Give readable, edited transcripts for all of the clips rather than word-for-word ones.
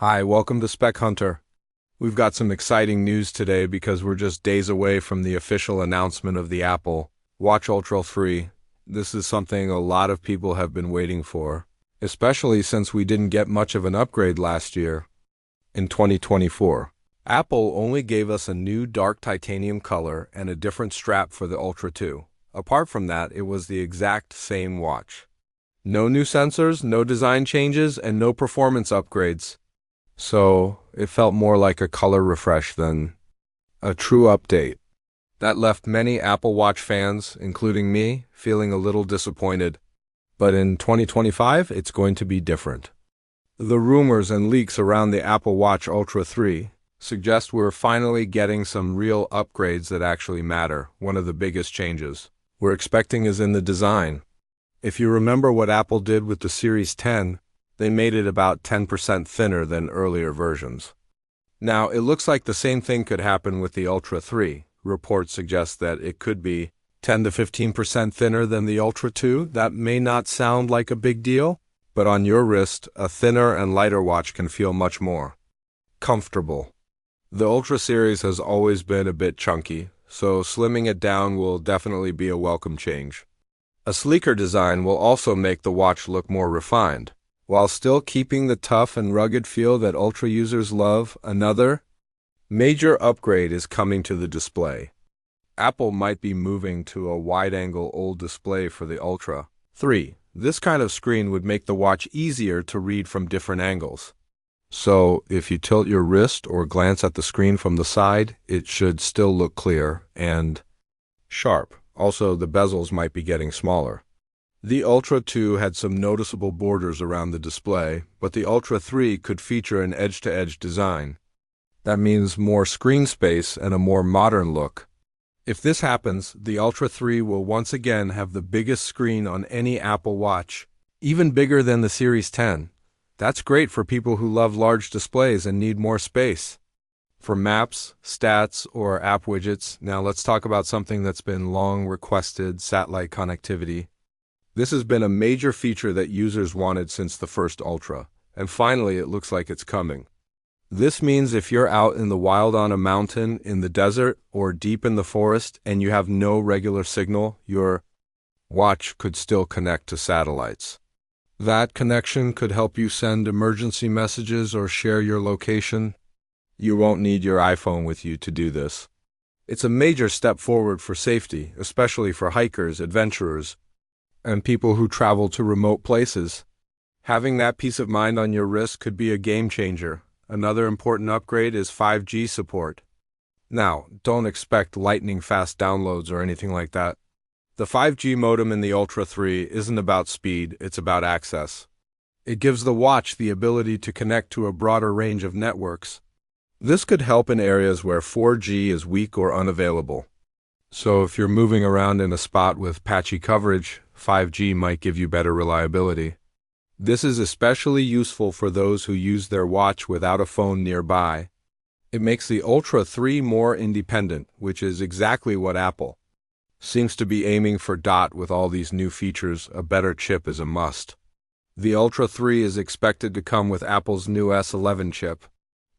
Hi, welcome to Spec Hunter. We've got some exciting news today because we're just days away from the official announcement of the Apple Watch Ultra 3. This is something a lot of people have been waiting for, especially since we didn't get much of an upgrade last year. In 2024, Apple only gave us a new dark titanium color and a different strap for the Ultra 2. Apart from that, it was the exact same watch. No new sensors, no design changes, and no performance upgrades. So it felt more like a color refresh than a true update. That left many Apple Watch fans, including me, feeling a little disappointed. But in 2025, it's going to be different. The rumors and leaks around the Apple Watch Ultra 3 suggest we're finally getting some real upgrades that actually matter. One of the biggest changes we're expecting is in the design. If you remember what Apple did with the Series 10, they made it about 10% thinner than earlier versions. Now, it looks like the same thing could happen with the Ultra 3. Reports suggest that it could be 10 to 15% thinner than the Ultra 2. That may not sound like a big deal, but on your wrist, a thinner and lighter watch can feel much more comfortable. The Ultra series has always been a bit chunky, so slimming it down will definitely be a welcome change. A sleeker design will also make the watch look more refined, while still keeping the tough and rugged feel that Ultra users love. Another major upgrade is coming to the display. Apple might be moving to a wide-angle OLED display for the Ultra 3. This kind of screen would make the watch easier to read from different angles. So, if you tilt your wrist or glance at the screen from the side, it should still look clear and sharp. Also, the bezels might be getting smaller. The Ultra 2 had some noticeable borders around the display, but the Ultra 3 could feature an edge-to-edge design. That means more screen space and a more modern look. If this happens, the Ultra 3 will once again have the biggest screen on any Apple Watch, even bigger than the Series 10. That's great for people who love large displays and need more space. For maps, stats, or app widgets, now let's talk about something that's been long requested: satellite connectivity. This has been a major feature that users wanted since the first Ultra, and finally it looks like it's coming. This means if you're out in the wild on a mountain, in the desert, or deep in the forest and you have no regular signal, your watch could still connect to satellites. That connection could help you send emergency messages or share your location. You won't need your iPhone with you to do this. It's a major step forward for safety, especially for hikers, adventurers, and people who travel to remote places. Having that peace of mind on your wrist could be a game changer. Another important upgrade is 5G support. Now, don't expect lightning-fast downloads or anything like that. The 5G modem in the Ultra 3 isn't about speed, it's about access. It gives the watch the ability to connect to a broader range of networks. This could help in areas where 4G is weak or unavailable. So if you're moving around in a spot with patchy coverage, 5G might give you better reliability. This is especially useful for those who use their watch without a phone nearby. It makes the Ultra 3 more independent, which is exactly what Apple seems to be aiming for. With all these new features, a better chip is a must. The Ultra 3 is expected to come with Apple's new S11 chip.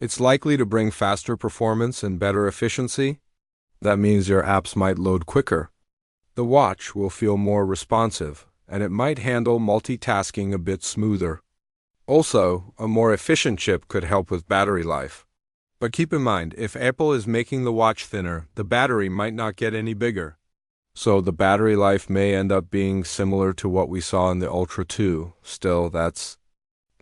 It's likely to bring faster performance and better efficiency. That means your apps might load quicker. The watch will feel more responsive, and it might handle multitasking a bit smoother. Also, a more efficient chip could help with battery life. But keep in mind, if Apple is making the watch thinner, the battery might not get any bigger. So the battery life may end up being similar to what we saw in the Ultra 2. Still, that's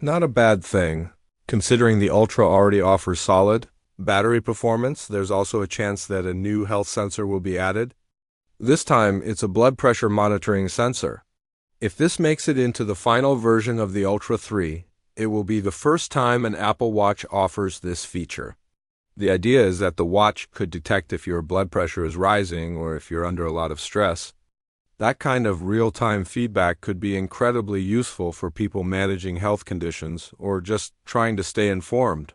not a bad thing. Considering the Ultra already offers solid battery performance, there's also a chance that a new health sensor will be added. This time, it's a blood pressure monitoring sensor. If this makes it into the final version of the Ultra 3, it will be the first time an Apple Watch offers this feature. The idea is that the watch could detect if your blood pressure is rising or if you're under a lot of stress. That kind of real-time feedback could be incredibly useful for people managing health conditions or just trying to stay informed.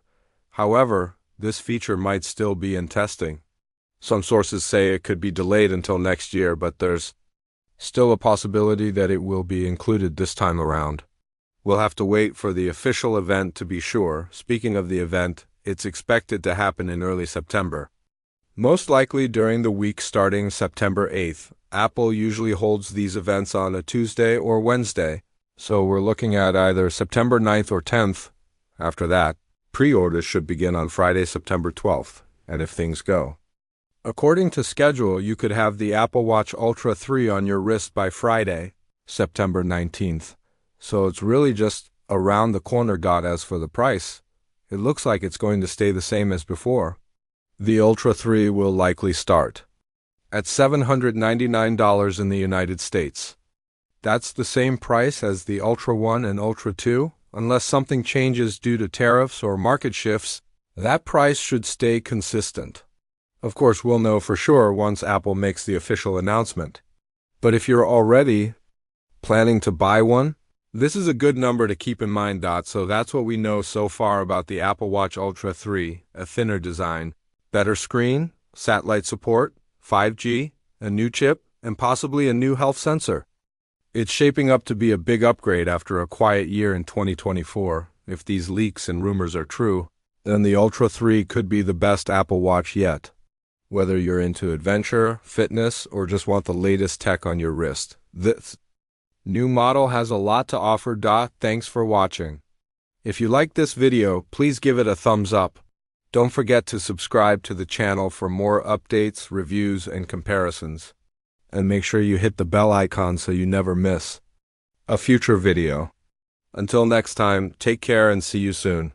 However, this feature might still be in testing. Some sources say it could be delayed until next year, but there's still a possibility that it will be included this time around. We'll have to wait for the official event to be sure. Speaking of the event, it's expected to happen in early September. Most likely during the week starting September 8th. Apple usually holds these events on a Tuesday or Wednesday, so we're looking at either September 9th or 10th. After that, pre-orders should begin on Friday, September 12th, and if things go according to schedule, you could have the Apple Watch Ultra 3 on your wrist by Friday, September 19th. So it's really just around the corner. As for the price, it looks like it's going to stay the same as before. The Ultra 3 will likely start at $799 in the United States. That's the same price as the Ultra 1 and Ultra 2. Unless something changes due to tariffs or market shifts, that price should stay consistent. Of course, we'll know for sure once Apple makes the official announcement. But if you're already planning to buy one, this is a good number to keep in mind. So that's what we know so far about the Apple Watch Ultra 3, a thinner design, better screen, satellite support, 5G, a new chip, and possibly a new health sensor. It's shaping up to be a big upgrade after a quiet year in 2024. If these leaks and rumors are true, then the Ultra 3 could be the best Apple Watch yet. Whether you're into adventure, fitness, or just want the latest tech on your wrist, this new model has a lot to offer. Thanks for watching. If you like this video, please give it a thumbs up. Don't forget to subscribe to the channel for more updates, reviews, and comparisons. And make sure you hit the bell icon so you never miss a future video. Until next time, take care and see you soon.